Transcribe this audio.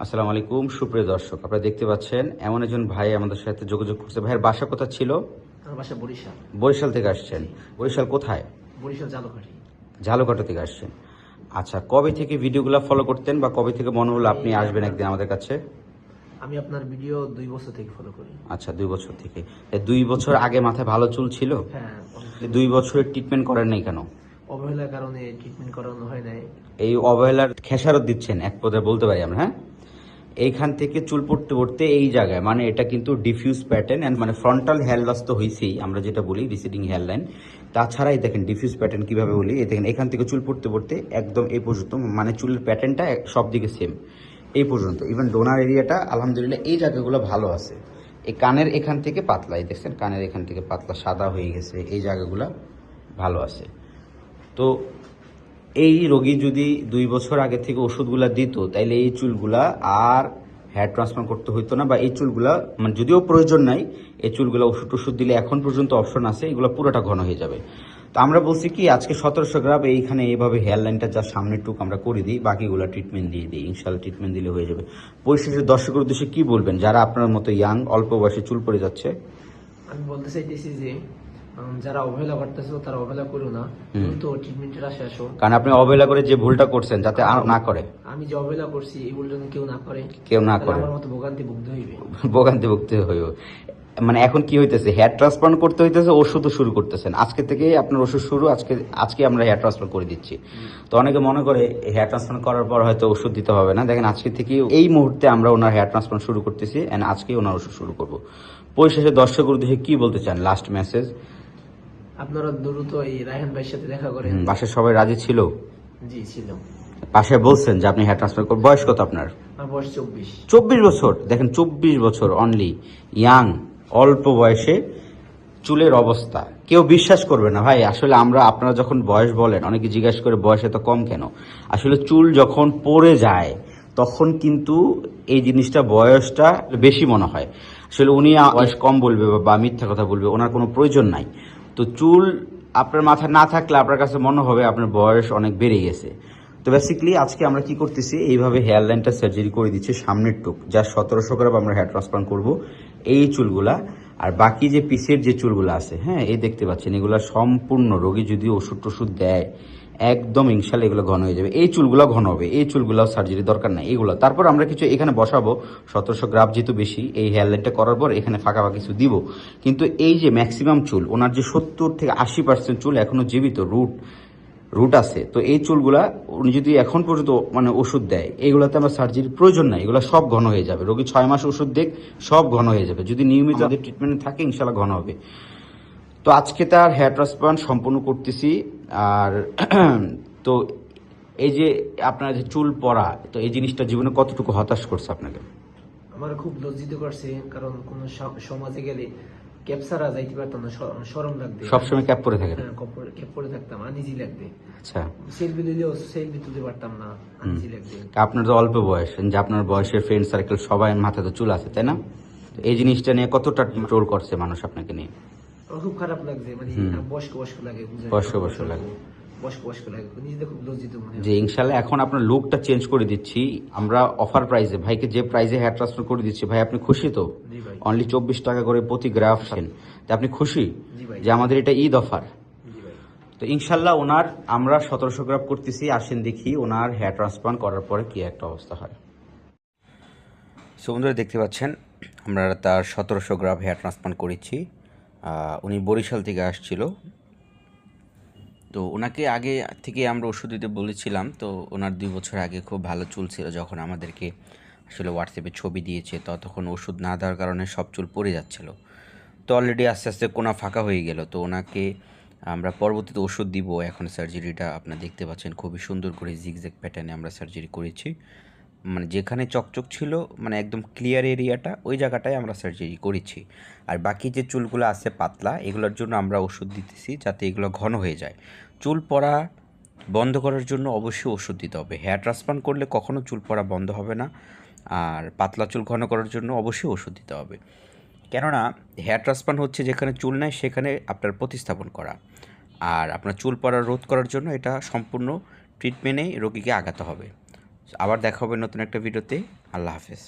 আসসালামু আলাইকুম সুপ্রিয় দর্শক, আপনারা দেখতে পাচ্ছেন এমন একজন ভাই আমাদের সাথে যোগাযোগ করছে। ভাইয়ের বাসা কোথা ছিল? আমার বাসা বরিশাল। বরিশাল থেকে আসছেন? বরিশাল কোথায়? বরিশাল জালকাঠি। ঝালকাঠা থেকে আসছেন। আচ্ছা, কবে থেকে ভিডিওগুলো ফলো করতেন বা কবে থেকে মনে হলো আপনি আসবেন একদিন আমাদের কাছে? আমি আপনার ভিডিও 2 বছর থেকে ফলো করি। আচ্ছা, 2 বছর থেকে। 2 বছর আগে মাথায় ভালো চুল ছিল? হ্যাঁ, 2 বছরের ট্রিটমেন্ট করেন নাই কেন? অবহেলার কারণে ট্রিটমেন্ট করানো হয় নাই। এই অবহেলার খেসারত দিচ্ছেন এক পর্যায়ে বলতে পারি আমরা, হ্যাঁ? এইখান থেকে চুল পড়তে পড়তে এই জায়গায়, মানে এটা কিন্তু ডিফিউজ প্যাটার্ন অ্যান্ড মানে ফ্রন্টাল হেয়ার লস তো হয়েছেই, আমরা যেটা বলি রিসিডিং হেয়ার লাইন। তাছাড়াই দেখেন ডিফিউজ প্যাটার্ন কীভাবে বলি, এই দেখেন এখান থেকে চুল পড়তে পড়তে একদম এই পর্যন্ত, মানে চুলের প্যাটার্নটা সব দিকে সেম এই পর্যন্ত। ইভেন ডোনার এরিয়াটা আলহামদুলিল্লাহ এই জায়গাগুলো ভালো আছে। এই কানের এখান থেকে পাতলা, এই দেখছেন কানের এখান থেকে পাতলা সাদা হয়ে গেছে, এই জায়গাগুলো ভালো আছে। তো এই রোগী যদি 2 বছর আগে থেকে ওষুধগুলা দিত, তাইলে এই চুলগুলা আর হেয়ার ট্রান্সপ্লান্ট করতে হইতো না, বা এই চুলগুলা মানে যদিও প্রয়োজন নাই, এই চুলগুলা ওষুধ দিলে এখন পর্যন্ত অপশন আছে, এগুলো পুরোটা ঘন হয়ে যাবে। তো আমরা বলছি কি আজকে 1700 গ্রাম এইখানে এইভাবে হেয়ার লাইনটা যা সামনের টুক আমরা করে দিই, বাকিগুলো ট্রিটমেন্ট দিয়ে দিই, ইনশাল্লাহ ট্রিটমেন্ট দিলে হয়ে যাবে। পরিশেষে দর্শকের উদ্দেশ্যে কি বলবেন যারা আপনার মতো ইয়াং, অল্প বয়সে চুল পড়ে যাচ্ছে? আমি বলতে চাইতেছি যে যারা অবহেলা করতেছে তারা অবহেলা করো না, কিন্তু ট্রিটমেন্টের আশা আসো। কারণ আপনি অবহেলা করে যে ভুলটা করছেন যাতে আর না করে। আমি যে অবহেলা করছি এই ভুল যেন কেউ না করে, আমার মতো ভোগান্তি ভুগতে হইবে। ভোগান্তি ভুগতে হইব। মানে এখন কি হইতেছে, হেয়ার ট্রান্সপ্লান্ট করতে হইতেছে, ওষুধও শুরু করতেছেন। আজকে থেকে আপনার ওষুধ শুরু, আজকে আমরা হেয়ার ট্রান্সপ্লান্ট করে দিচ্ছি। তো অনেকে মনে করে হেয়ার ট্রান্সপ্লান্ট করার পর হয়তো ওষুধ দিতে হবে না। দেখেন আজকে থেকে এই মুহূর্তে আমরা ওনার হেয়ার ট্রান্সপ্লান্ট শুরু করতেছি, এন্ড আজকেই ওনার ওষুধ শুরু করব। পরিশেষে দর্শকের উদ্দেশ্যে কি বলতে চান, লাস্ট মেসেজ? আপনারা দ্রুত এই রায়হান ভাইয়ের সাথে দেখা করেন। বাসায় সবাই রাজি ছিল? জি ছিল। পাশে বলছেন যে আপনি হেয়ার ট্রান্সপ্লান্ট করবেন। বয়স কত আপনার? আমার বয়স 24। 24 বছর। দেখেন 24 বছর, অনলি ইয়াং, অল্প বয়সে চুলের অবস্থা কেউ বিশ্বাস করবে না ভাই। আসলে আপনারা যখন বয়স বলেন, অনেকে জিজ্ঞাসা করে বয়স এত কম কেন। আসলে চুল যখন পড়ে যায় তখন কিন্তু এই জিনিসটা বয়সটা বেশি মনে হয়। আসলে উনি বয়স কম বলবে বা মিথ্যা কথা বলবে, ওনার কোনো প্রয়োজন নাই। তো চুল আপনার মাথায় না থাকলে আপনার কাছে মনে হবে আপনার বয়স অনেক বেড়ে গেছে। তো বেসিক্যালি আজকে আমরা কি করতেছি, এইভাবে হেয়ার লাইনটা সার্জারি করে দিচ্ছি সামনের টুক, যা 1700 গ্রাম আমরা হেয়ার ট্রান্সপ্লান্ট করব এই চুলগুলা। আর বাকি যে পিসের যে চুলগুলো আছে, হ্যাঁ এই দেখতে পাচ্ছেন, এগুলো সম্পূর্ণ রোগী যদি ওষুধ দেয় একদম ইনশাল্লাহ এগুলো ঘন হয়ে যাবে। এই চুলগুলো ঘন হবে, এই চুলগুলো সার্জারি দরকার নাই এগুলো। তারপর আমরা কিছু এখানে বসাবো, 1700 গ্রাম যেহেতু বেশি, এই হেয়ার লাইনটা করার পর এখানে ফাঁকা কিছু দিব। কিন্তু এই যে ম্যাক্সিমাম চুল, ওনার যে 70 থেকে 80% চুল এখনো জীবিত, রুট আছে। তো এই চুলগুলা উনি যদি এখন পর্যন্ত মানে ওষুধ দেয়, এইগুলোতে আমার সার্জারির প্রয়োজন নাই, এগুলো সব ঘন হয়ে যাবে। রোগী 6 মাস ওষুধ দেখ সব ঘন হয়ে যাবে, যদি নিয়মিত তাদের ট্রিটমেন্ট থাকে ইনশাল্লাহ ঘন হবে। তো আজকে তার হেয়ার ট্রান্সপ্লান্ট সম্পূর্ণ করতেছি। আর তো এই যে আপনার যে চুল পড়া, তো এই জিনিসটা জীবনে কতটুকু হতাশ করছে আপনাকে? আমার খুব লজ্জিত করছে, কারণ কোন সমাজে গেলে ক্যাপ ছাড়া যাইতে পারতাম না, শরম লাগবে। সবসময় ক্যাপ পরে থাকেন? হ্যাঁ, ক্যাপ পরে থাকতাম, আনইজি লাগবে। আচ্ছা, সেলফি দিলেও সেলফি তুলতে পারতাম না, আনইজি লাগবে। আপনার তো অল্প বয়স, যে আপনার বয়সের ফ্রেন্ড সার্কেল সবাই মাথায় তো চুল আছে, তাই না? তো এই জিনিসটা নিয়ে কতটা ট্রোল করছে মানুষ আপনাকে নিয়ে? আমার খুব খারাপ লাগছে, মানে বয়স্ক লাগে, বয়স্ক লাগে, বয়স্ক লাগে, নিজেদের খুব লজ্জিত মনে হয়। যে ইনশাল্লাহ এখন আপনার লুকটা চেঞ্জ করে দিচ্ছি আমরা অফার প্রাইসে। ভাইকে যে প্রাইসে হেয়ার ট্রান্সফার করে দিচ্ছি, ভাই আপনি খুশি তো? জি ভাই। অনলি 24 টাকা করে প্রতি গ্রাফ। তা আপনি খুশি জি ভাই, যে আমাদের এটা ঈদ অফার? জি ভাই। তো ইনশাল্লাহ ওনার আমরা 1700 গ্রাফ করতেছি, আসেন দেখি ওনার হেয়ার ট্রান্সপ্লান্ট করার পরে কি একটা অবস্থা হয়। সো বন্ধুরা দেখতে পাচ্ছেন আমরা তার 1700 গ্রাম হেয়ার ট্রান্সপ্লান্ট করেছি। উনি বরিশাল থেকে আসছিল। তো ওনাকে আগে থেকে আমরা ওষুধ দিতে বলেছিলাম। তো ওনার 2 বছর আগে খুব ভালো চুল ছিল, যখন আমাদেরকে আসলে হোয়াটসঅ্যাপে ছবি দিয়েছে তখন ওষুধ না দেওয়ার কারণে সব চুল পড়ে যাচ্ছিল। তো অলরেডি আস্তে আস্তে কোনা ফাঁকা হয়ে গেল। তো ওনাকে আমরা পরবর্তীতে ওষুধ দিব। এখন সার্জারিটা আপনারা দেখতে পাচ্ছেন খুবই সুন্দর করে জিগজ্যাগ প্যাটার্নে আমরা সার্জারি করেছি। মানে যেখানে চকচক ছিল, মানে একদম ক্লিয়ার এরিয়াটা, ওই জায়গাটায় আমরা সার্জারি করেছি। আর বাকি যে চুলগুলো আছে পাতলা, এগুলোর জন্য আমরা ওষুধ দিতেছি যাতে এগুলো ঘন হয়ে যায়। চুল পড়া বন্ধ করার জন্য অবশ্যই ওষুধ দিতে হবে। হেয়ার ট্রান্সপ্লান্ট করলে কখনো চুল পড়া বন্ধ হবে না। আর পাতলা চুল ঘন করার জন্য অবশ্যই ওষুধ দিতে হবে। কেননা হেয়ার ট্রান্সপ্লান্ট হচ্ছে যেখানে চুল নাই সেখানে আপনার প্রতিস্থাপন করা। আর আপনার চুল পড়া রোধ করার জন্য এটা সম্পূর্ণ ট্রিটমেন্টেই রোগীকে আগাতে হবে। আবার দেখা হবে নতুন একটা ভিডিওতে। আল্লাহ হাফেজ।